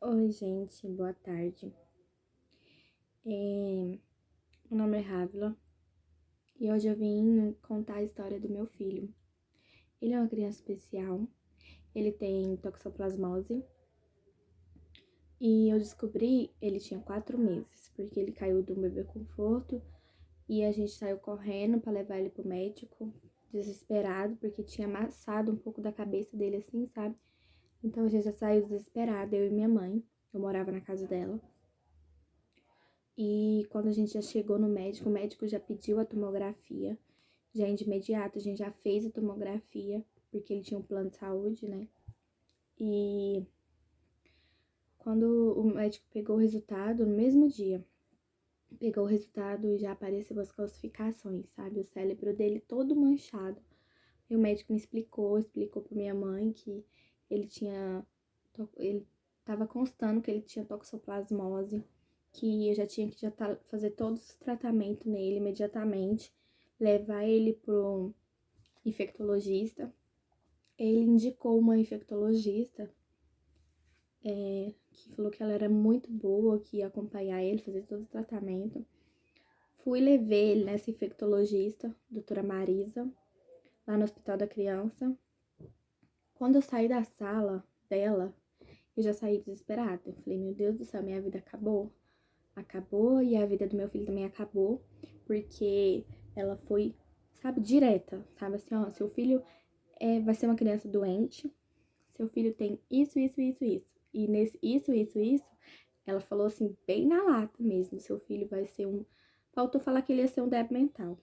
Oi, gente, boa tarde. Meu nome é Rávila e hoje eu vim contar a história do meu filho. Ele é uma criança especial, ele tem toxoplasmose e eu descobri ele tinha 4 meses, porque ele caiu do bebê conforto e a gente saiu correndo para levar ele pro médico, desesperado, porque tinha amassado um pouco da cabeça dele assim, sabe? Então a gente já saiu desesperado, eu e minha mãe, eu morava na casa dela. E quando a gente já chegou no médico, o médico já pediu a tomografia. Já de imediato a gente já fez a tomografia, porque ele tinha um plano de saúde, né? E quando o médico pegou o resultado, no mesmo dia, pegou o resultado e já apareceu as calcificações, sabe? O cérebro dele todo manchado. E o médico me explicou pra minha mãe que ele ele tava constando que ele tinha toxoplasmose, que eu já tinha que fazer todos os tratamentos nele imediatamente, levar ele pro infectologista. Ele indicou uma infectologista, que falou que ela era muito boa, que ia acompanhar ele, fazer todo o tratamento. Levei ele nessa infectologista, doutora Marisa, lá no Hospital da Criança. Quando eu saí da sala dela, eu já saí desesperada. Eu falei, meu Deus do céu, minha vida acabou. Acabou e a vida do meu filho também acabou, porque ela foi, sabe, direta, sabe assim, ó, seu filho vai ser uma criança doente, seu filho tem isso, isso, isso, isso. E nesse isso, ela falou assim, bem na lata mesmo, seu filho vai ser um... Faltou falar que ele ia ser um débil mental.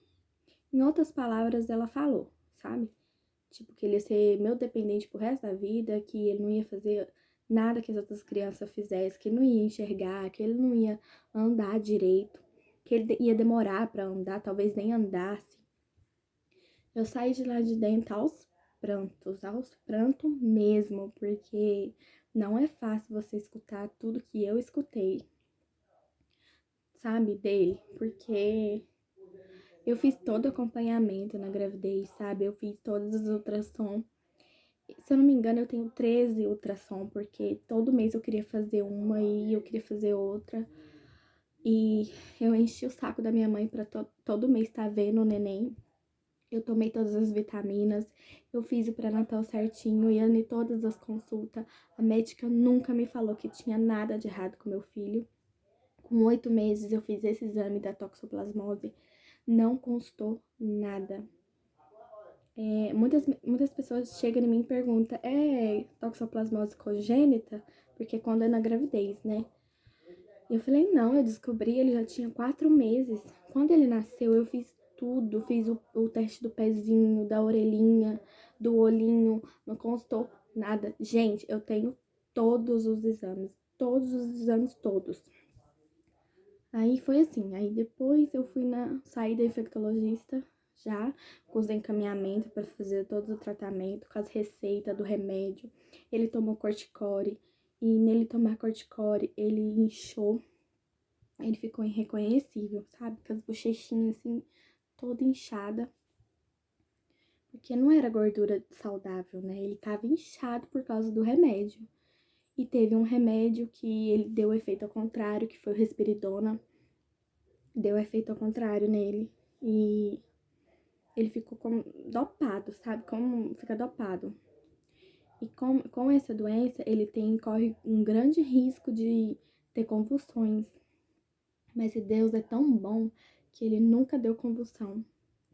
Em outras palavras, ela falou, sabe? Tipo, que ele ia ser meu dependente pro resto da vida, que ele não ia fazer nada que as outras crianças fizessem, que ele não ia enxergar, que ele não ia andar direito, que ele ia demorar pra andar, talvez nem andasse. Eu saí de lá de dentro aos prantos mesmo, porque não é fácil você escutar tudo que eu escutei, sabe, dele, porque eu fiz todo o acompanhamento na gravidez, sabe, eu fiz todas as ultrassons. Se eu não me engano, eu tenho 13 ultrassom, porque todo mês eu queria fazer uma e eu queria fazer outra. E eu enchi o saco da minha mãe pra todo mês estar vendo o neném. Eu tomei todas as vitaminas, eu fiz o pré-natal certinho, ia em todas as consultas. A médica nunca me falou que tinha nada de errado com meu filho. Com 8 meses eu fiz esse exame da toxoplasmose, não constou nada. Muitas pessoas chegam em mim e perguntam, é toxoplasmose congênita? Porque quando é na gravidez, né? E eu falei, não, eu descobri, ele já tinha 4 meses. Quando ele nasceu, eu fiz tudo, fiz o teste do pezinho, da orelhinha, do olhinho, não constou nada. Gente, eu tenho todos os exames todos. Aí foi assim, aí depois eu saí da infectologista já, com os encaminhamentos para fazer todo o tratamento, com as receitas do remédio. Ele tomou corticore e nele tomar corticore, ele inchou, ele ficou irreconhecível, sabe? Com as bochechinhas assim, toda inchada. Porque não era gordura saudável, né? Ele tava inchado por causa do remédio. E teve um remédio que ele deu efeito ao contrário, que foi o risperidona. Deu efeito ao contrário nele. E ele ficou dopado, sabe? Como fica dopado. E com essa doença, ele corre um grande risco de ter convulsões. Mas Deus é tão bom que ele nunca deu convulsão,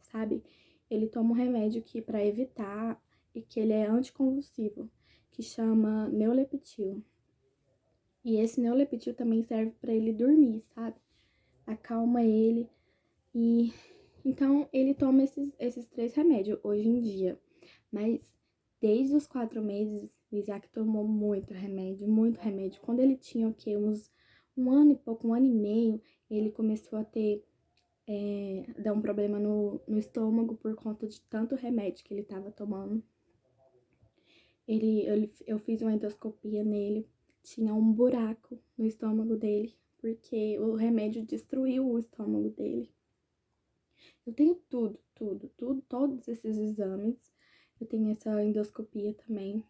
sabe? Ele toma um remédio que para evitar e que ele é anticonvulsivo, que chama Neuleptil. E esse Neuleptil também serve para ele dormir, sabe? Acalma ele. E então ele toma esses 3 remédios hoje em dia. Mas desde os 4 meses, o Isaac tomou muito remédio, muito remédio. Quando ele tinha o quê? Uns um ano e pouco, um ano e meio, ele começou a dar um problema no estômago por conta de tanto remédio que ele estava tomando. Eu fiz uma endoscopia nele, tinha um buraco no estômago dele, porque o remédio destruiu o estômago dele. Eu tenho tudo, todos esses exames. Eu tenho essa endoscopia também.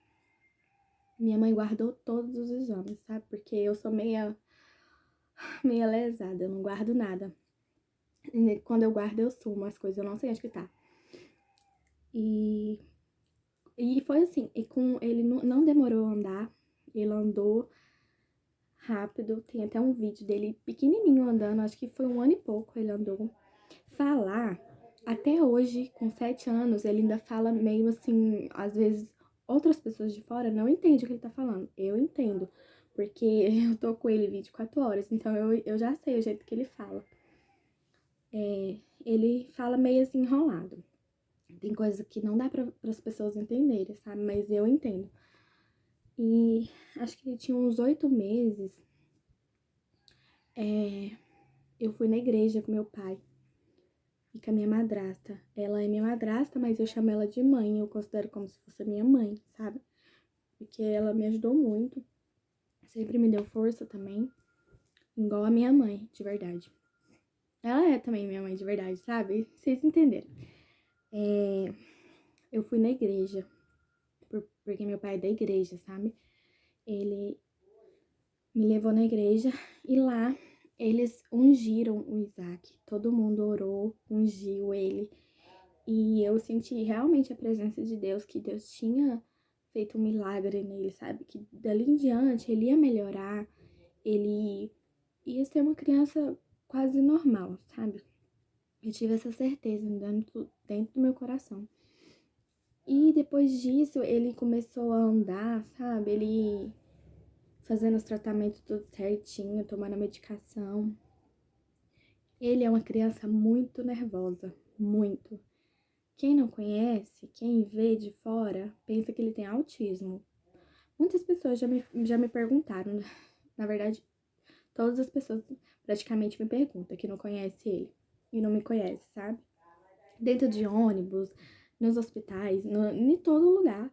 Minha mãe guardou todos os exames, sabe? Porque eu sou meia lesada, eu não guardo nada. E quando eu guardo, eu sumo as coisas, eu não sei onde que tá. E foi assim, e com ele não demorou a andar, ele andou rápido, tem até um vídeo dele pequenininho andando, acho que foi 1 ano e pouco ele andou. Falar, até hoje, com 7 anos, ele ainda fala meio assim, às vezes outras pessoas de fora não entendem o que ele tá falando, eu entendo, porque eu tô com ele 24 horas, então eu já sei o jeito que ele fala. Ele fala meio assim enrolado. Tem coisa que não dá para as pessoas entenderem, sabe? Mas eu entendo. E acho que ele tinha uns 8 meses. Eu fui na igreja com meu pai e com a minha madrasta. Ela é minha madrasta, mas eu chamo ela de mãe. Eu considero como se fosse a minha mãe, sabe? Porque ela me ajudou muito. Sempre me deu força também. Igual a minha mãe, de verdade. Ela é também minha mãe de verdade, sabe? Vocês entenderam. Eu fui na igreja. Porque meu pai é da igreja, sabe? Ele me levou na igreja e lá eles ungiram o Isaac. Todo mundo orou, ungiu ele. E eu senti realmente a presença de Deus, que Deus tinha feito um milagre nele, sabe? Que dali em diante ele ia melhorar, ele ia ser uma criança quase normal, sabe? Eu tive essa certeza dentro do meu coração. E depois disso, ele começou a andar, sabe? Ele fazendo os tratamentos tudo certinho, tomando a medicação. Ele é uma criança muito nervosa, muito. Quem não conhece, quem vê de fora, pensa que ele tem autismo. Muitas pessoas já me perguntaram, na verdade, todas as pessoas praticamente me perguntam que não conhece ele e não me conhece, sabe? Dentro de ônibus, nos hospitais, em todo lugar,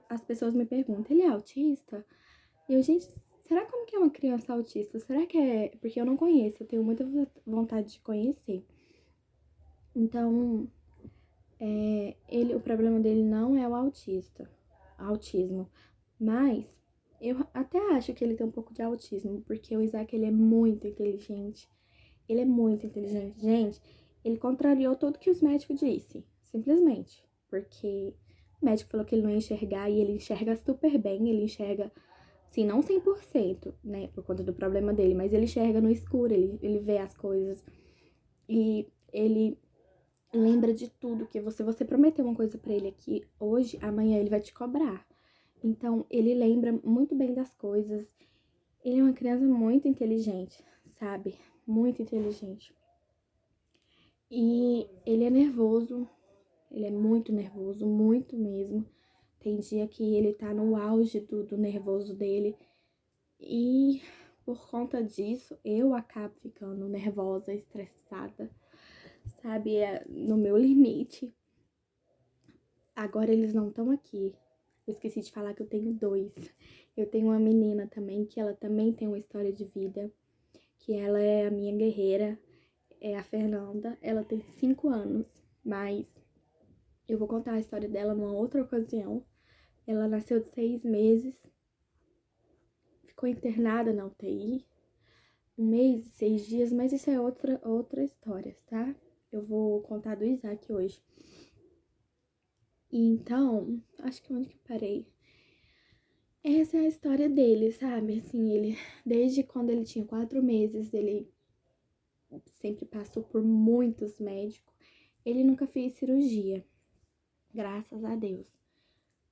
as pessoas me perguntam, ele é autista? E eu, gente, será como que é uma criança autista? Será que é... Porque eu não conheço, eu tenho muita vontade de conhecer. Então, o problema dele não é o autismo. Mas eu até acho que ele tem um pouco de autismo, porque o Isaac, ele é muito inteligente. Ele é muito inteligente. Gente, ele contrariou tudo que os médicos disseram, simplesmente. Porque o médico falou que ele não ia enxergar e ele enxerga super bem, ele enxerga, assim, não 100%, né, por conta do problema dele, mas ele enxerga no escuro, ele vê as coisas e ele lembra de tudo, que você prometeu uma coisa pra ele aqui hoje, amanhã ele vai te cobrar. Então, ele lembra muito bem das coisas. Ele é uma criança muito inteligente, sabe? Muito inteligente. E ele é nervoso, ele é muito nervoso, muito mesmo. Tem dia que ele tá no auge do nervoso dele. E por conta disso, eu acabo ficando nervosa, estressada, sabe? É no meu limite. Agora eles não estão aqui. Eu esqueci de falar que eu tenho 2. Eu tenho uma menina também, que ela também tem uma história de vida, que ela é a minha guerreira, é a Fernanda. Ela tem 5 anos, mas eu vou contar a história dela numa outra ocasião. Ela nasceu de 6 meses, ficou internada na UTI, 1 mês e 6 dias, mas isso é outra história, tá? Eu vou contar do Isaac hoje. E então, acho que onde que eu parei? Essa é a história dele, sabe? Assim, ele, desde quando ele tinha 4 meses, ele sempre passou por muitos médicos. Ele nunca fez cirurgia, graças a Deus.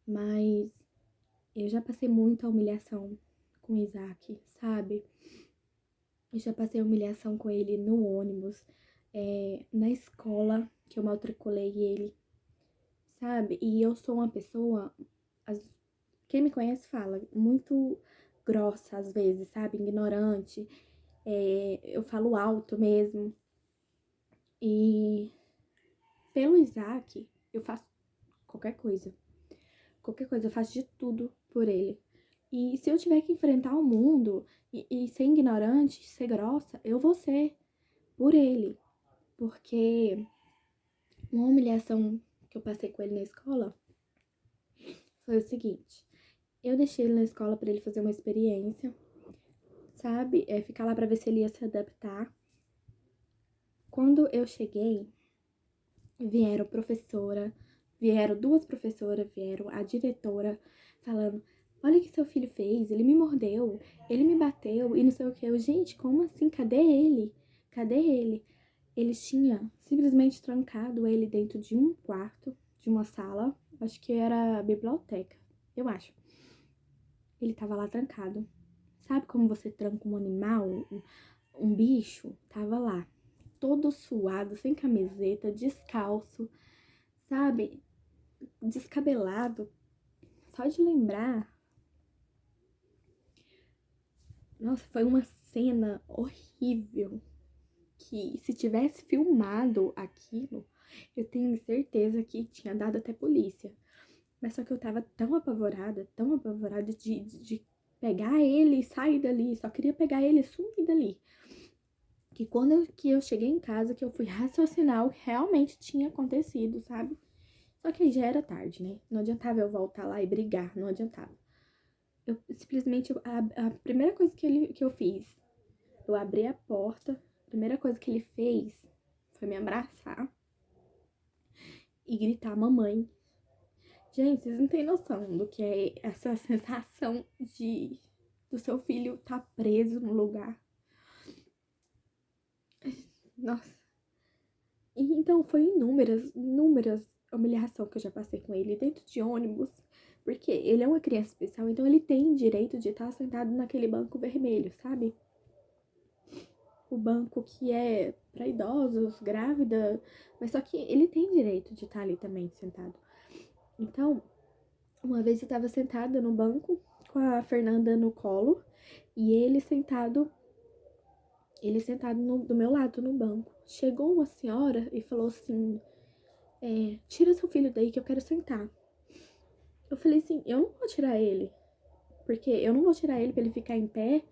Mas eu já passei muita humilhação com o Isaac, sabe? Eu já passei humilhação com ele no ônibus, na escola, que eu matriculei ele, sabe? E eu sou uma pessoa, quem me conhece fala, muito grossa às vezes, sabe? Ignorante. Eu falo alto mesmo. E pelo Isaac, eu faço qualquer coisa. Qualquer coisa, eu faço de tudo por ele. E se eu tiver que enfrentar o mundo e ser ignorante, ser grossa, eu vou ser por ele. Porque uma humilhação que eu passei com ele na escola foi o seguinte. Eu deixei ele na escola pra ele fazer uma experiência, sabe? Ficar lá pra ver se ele ia se adaptar. Quando eu cheguei, vieram duas professoras, vieram a diretora falando: olha o que seu filho fez, ele me mordeu, ele me bateu e não sei o que. Eu, gente, como assim? Cadê ele? Cadê ele? Eles tinham simplesmente trancado ele dentro de um quarto, de uma sala, acho que era a biblioteca, eu acho. Ele tava lá trancado. Sabe como você tranca um animal, um bicho? Tava lá, todo suado, sem camiseta, descalço, sabe? Descabelado. Só de lembrar. Nossa, foi uma cena horrível. Que se tivesse filmado aquilo, eu tenho certeza que tinha dado até polícia. Mas só que eu tava tão apavorada de pegar ele e sair dali. Só queria pegar ele e sumir dali. Que quando eu cheguei em casa, que eu fui raciocinar o que realmente tinha acontecido, sabe? Só que aí já era tarde, né? Não adiantava eu voltar lá e brigar, não adiantava. Eu simplesmente, a primeira coisa que eu fiz, eu abri a porta, a primeira coisa que ele fez foi me abraçar e gritar mamãe. Gente, vocês não têm noção do que é essa sensação do seu filho tá preso no lugar. Nossa. E então foi inúmeras humilhações que eu já passei com ele dentro de ônibus. Porque ele é uma criança especial, então ele tem direito de estar sentado naquele banco vermelho, sabe? O banco que é para idosos, grávida, mas só que ele tem direito de estar ali também sentado. Então, uma vez eu estava sentada no banco com a Fernanda no colo e ele sentado do meu lado no banco. Chegou uma senhora e falou assim: tira seu filho daí que eu quero sentar. Eu falei assim: eu não vou tirar ele, porque eu não vou tirar ele pra ele ficar em pé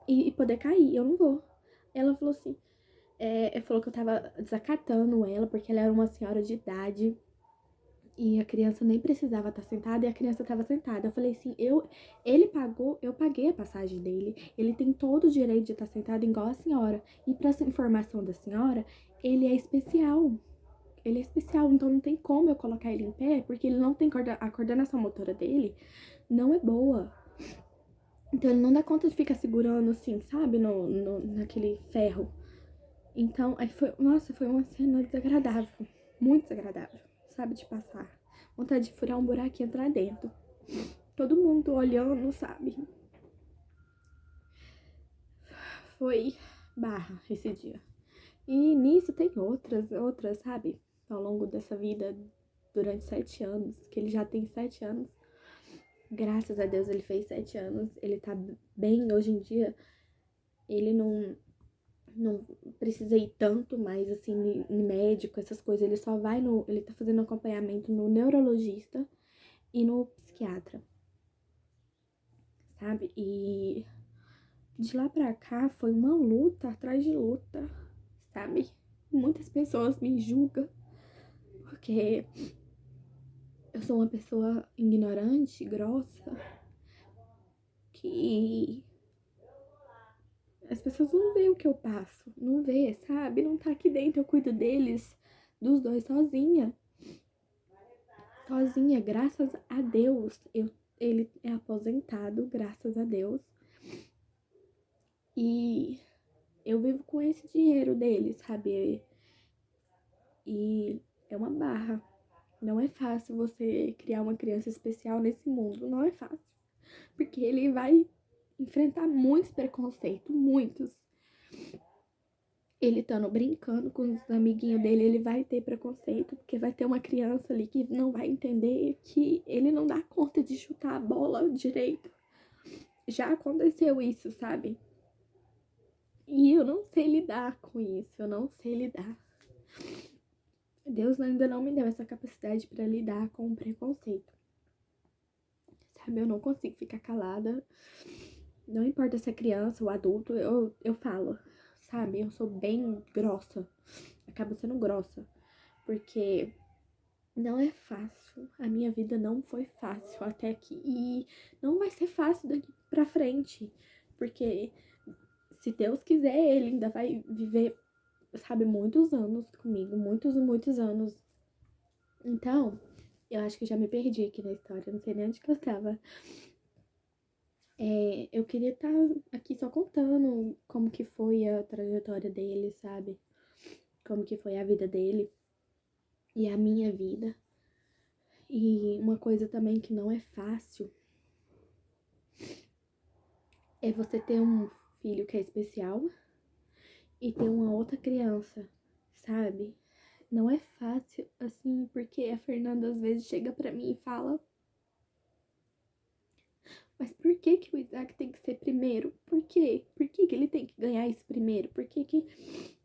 e poder cair, eu não vou. Ela falou assim: falou que eu tava desacatando ela, porque ela era uma senhora de idade e a criança nem precisava estar sentada e a criança estava sentada. Eu falei assim: ele pagou, eu paguei a passagem dele, ele tem todo o direito de estar sentado igual a senhora. E para essa informação da senhora, ele é especial. Ele é especial, então não tem como eu colocar ele em pé, porque ele não tem a coordenação motora dele não é boa. Então ele não dá conta de ficar segurando assim, sabe, naquele ferro. Então, aí foi uma cena desagradável, muito desagradável, sabe, de passar. Vontade de furar um buraco e entrar dentro. Todo mundo olhando, sabe. Foi barra esse dia. E nisso tem outras, sabe, ao longo dessa vida, durante 7 anos, que ele já tem 7 anos. Graças a Deus ele fez 7 anos, ele tá bem hoje em dia. Ele não precisa ir tanto mais, assim, em médico, essas coisas. Ele só vai ele tá fazendo acompanhamento no neurologista e no psiquiatra, sabe? E de lá pra cá foi uma luta atrás de luta, sabe? Muitas pessoas me julgam porque eu sou uma pessoa ignorante, grossa, que as pessoas não veem o que eu passo, não vê, sabe? Não tá aqui dentro, eu cuido deles, dos dois sozinha. Sozinha, graças a Deus. Ele é aposentado, graças a Deus. E eu vivo com esse dinheiro dele, sabe? E é uma barra. Não é fácil você criar uma criança especial nesse mundo. Não é fácil. Porque ele vai enfrentar muitos preconceitos, muitos. Ele estando brincando com os amiguinhos dele, ele vai ter preconceito, porque vai ter uma criança ali que não vai entender que ele não dá conta de chutar a bola direito. Já aconteceu isso, sabe? E eu não sei lidar com isso, eu não sei lidar. Deus ainda não me deu essa capacidade para lidar com o preconceito. Sabe, eu não consigo ficar calada. Não importa se é criança ou adulto, eu falo, sabe? Eu sou bem grossa. Acabo sendo grossa. Porque não é fácil. A minha vida não foi fácil até aqui. E não vai ser fácil daqui pra frente. Porque se Deus quiser, ele ainda vai viver, sabe, muitos anos comigo. Muitos e muitos anos. Então, eu acho que já me perdi aqui na história. Não sei nem onde que eu tava. Eu queria estar aqui só contando como que foi a trajetória dele, sabe? Como que foi a vida dele e a minha vida. E uma coisa também que não é fácil é você ter um filho que é especial e ter uma outra criança, sabe? Não é fácil, assim, porque a Fernanda às vezes chega pra mim e fala: mas por que que o Isaac tem que ser primeiro? Por quê? Por que que ele tem que ganhar isso primeiro? Por que que...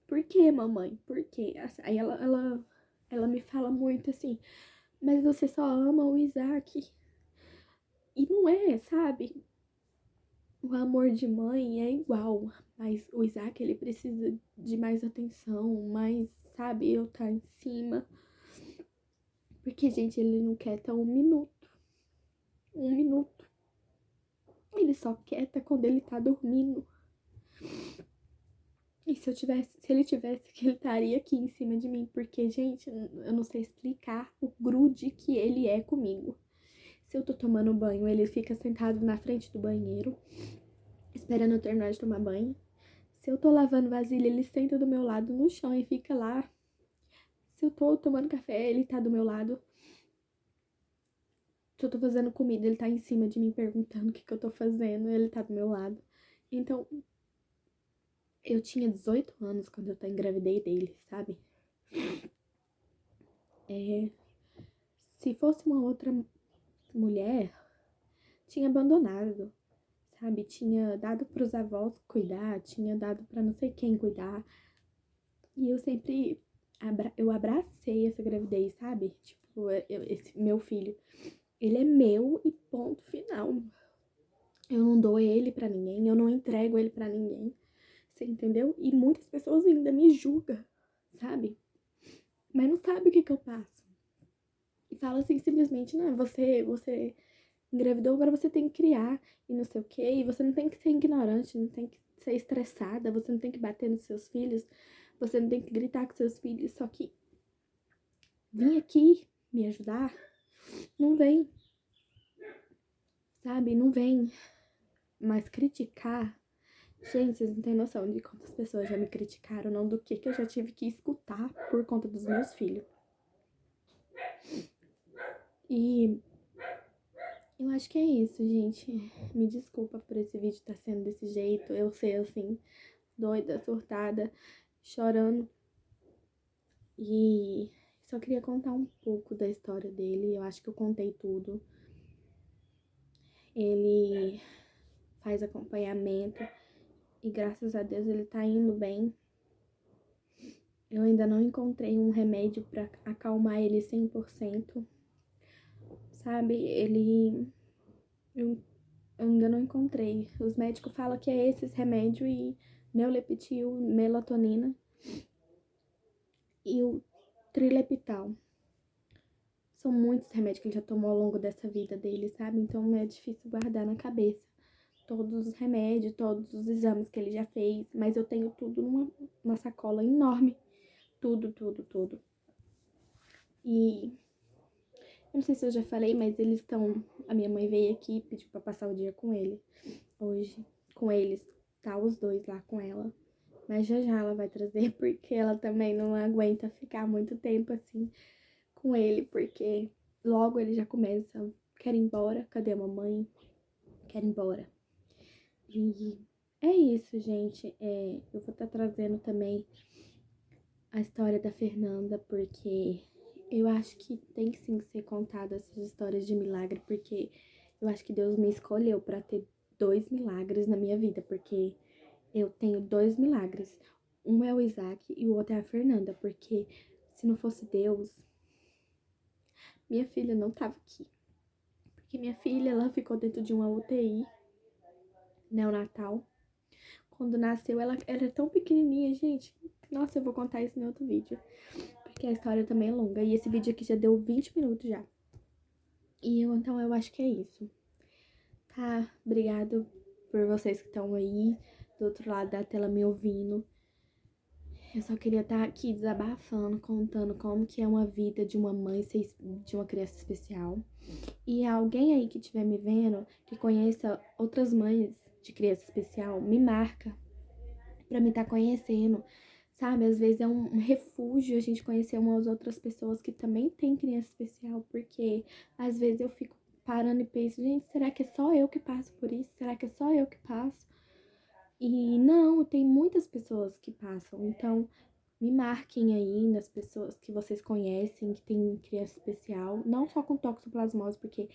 Por que, mamãe? Por quê? Aí ela me fala muito assim: mas você só ama o Isaac. E não é, sabe? O amor de mãe é igual, mas o Isaac, ele precisa de mais atenção, mais, sabe, eu tá em cima. Porque, gente, ele não quer estar um minuto. Um minuto. Ele só quer estar quando ele tá dormindo. E se ele tivesse que ele estaria aqui em cima de mim, porque, gente, eu não sei explicar o grude que ele é comigo. Se eu tô tomando banho, ele fica sentado na frente do banheiro, esperando eu terminar de tomar banho. Se eu tô lavando vasilha, ele senta do meu lado no chão e fica lá. Se eu tô tomando café, ele tá do meu lado. Se eu tô fazendo comida, ele tá em cima de mim perguntando o que que eu tô fazendo, ele tá do meu lado. Então, eu tinha 18 anos quando eu engravidei dele, sabe? Se fosse uma outra mulher, tinha abandonado, sabe? Tinha dado pros avós cuidar, tinha dado pra não sei quem cuidar. E eu sempre eu abracei essa gravidez, sabe? Tipo, esse meu filho, ele é meu e ponto final. Eu não dou ele pra ninguém, eu não entrego ele pra ninguém. Você entendeu? E muitas pessoas ainda me julgam, sabe? Mas não sabe o que que eu passo. E fala assim simplesmente: não, você engravidou, agora você tem que criar e não sei o quê. E você não tem que ser ignorante, não tem que ser estressada, você não tem que bater nos seus filhos, você não tem que gritar com seus filhos. Só que vim aqui me ajudar, não vem, sabe? Não vem. Mas criticar, gente, vocês não têm noção de quantas pessoas já me criticaram, não do que eu já tive que escutar por conta dos meus filhos. E eu acho que é isso, gente. Me desculpa por esse vídeo estar sendo desse jeito. Eu sei, assim, doida, surtada, chorando. E só queria contar um pouco da história dele. Eu acho que eu contei tudo. Ele faz acompanhamento e graças a Deus ele tá indo bem. Eu ainda não encontrei um remédio pra acalmar ele 100%, sabe? Eu ainda não encontrei. Os médicos falam que é esses remédios e Neuleptil, melatonina e o Trileptal. São muitos remédios que ele já tomou ao longo dessa vida dele, sabe? Então é difícil guardar na cabeça todos os remédios, todos os exames que ele já fez. Mas eu tenho tudo numa sacola enorme. Tudo, tudo, tudo. E eu não sei se eu já falei, mas eles estão... A minha mãe veio aqui e pediu pra passar o dia com ele. Hoje, com eles. Tá os dois lá com ela. Mas já já ela vai trazer, porque ela também não aguenta ficar muito tempo assim com ele, porque logo ele já começa, quer ir embora, cadê a mamãe? Quer ir embora. E é isso, gente. Eu vou estar trazendo também a história da Fernanda, porque eu acho que tem sim que ser contada essas histórias de milagre, porque eu acho que Deus me escolheu para ter 2 milagres na minha vida, porque eu tenho 2 milagres. Um é o Isaac e o outro é a Fernanda, porque se não fosse Deus, minha filha não tava aqui. Porque minha filha, ela ficou dentro de uma UTI neonatal. Quando nasceu, ela era tão pequenininha, gente. Nossa, eu vou contar isso em outro vídeo. que a história também é longa. E esse vídeo aqui já deu 20 minutos já. Então eu acho que é isso. Tá? Obrigado por vocês que estão aí do outro lado da tela me ouvindo. Eu só queria estar aqui desabafando, contando como que é uma vida de uma mãe de uma criança especial. E alguém aí que estiver me vendo, que conheça outras mães de criança especial, me marca pra me estar conhecendo, sabe? Às vezes é um refúgio a gente conhecer umas outras pessoas que também têm criança especial, porque às vezes eu fico parando e penso, gente, será que é só eu que passo por isso? Será que é só eu que passo? E não, tem muitas pessoas que passam, então me marquem aí nas pessoas que vocês conhecem, que tem criança especial, não só com toxoplasmose, porque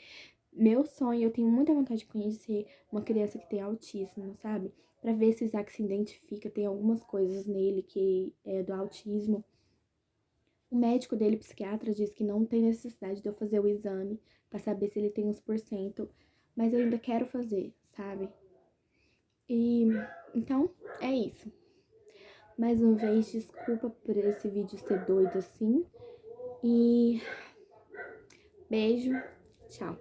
meu sonho, eu tenho muita vontade de conhecer uma criança que tem autismo, sabe? Pra ver se Isaac se identifica, tem algumas coisas nele que é do autismo. O médico dele, psiquiatra, diz que não tem necessidade de eu fazer o exame pra saber se ele tem uns porcento, mas eu ainda quero fazer, sabe? E então é isso. Mais uma vez, desculpa por esse vídeo ser doido assim. E beijo, tchau.